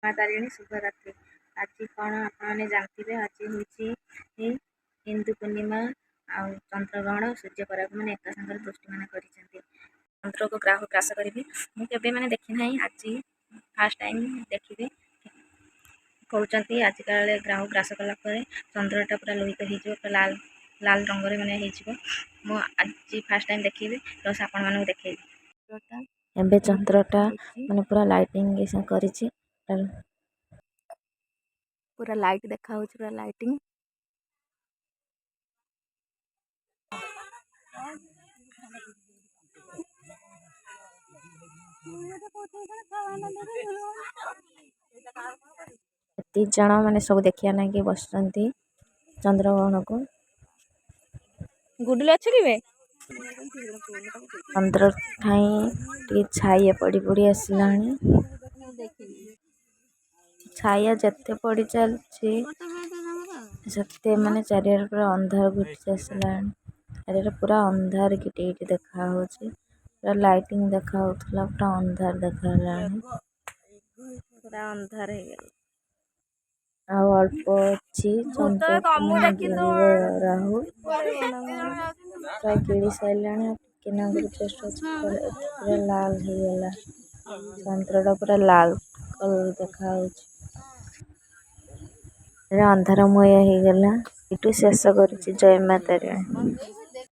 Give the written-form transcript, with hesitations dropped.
माँ तारिणी शुभरात्रि। आज कौन आपने जानते आज हूँ हिंदू पूर्णिमा आ चंद्रग्रहण सूर्य पराग मैंने एक सागर दृष्टि मान कर चंद्र को ग्राह ग्रास करी मुझे मैंने देखी ना आज फास्ट टाइम देखी कहते आज काले ग्राह ग्रास कलापर चंद्रटा पूरा लोहित हो लाल लाल रंग मैंने मुझे फास्ट टाइम देखी प्लस आपण मानक देखी एबे चंद्रटा माने पूरा लाइटिंग करिछि पूरा लाइट देखा हो पूरा लाइटिंग तीन जन मैंने सब देखिया ना कि बसंती चंद्रग्रहण को गुडुल अच्छे कि चंद्र ठाई छाइया पड़ी पड़ी आसलानी छाया जिते पड़ी चलती से माने चारियार पूरा अंधार घुटी आसला चारियार पूरा अंधार किटे देखा पूरा लाइटिंग देखा पूरा अंधार देखा पूरा अंधार अल्प अच्छी राहु प्राय गिड़ी सारे पूरा लाल होगला चंद्रटा पूरा लाल कलर देखा अंधारमय हो गला। शेष कर जय माता।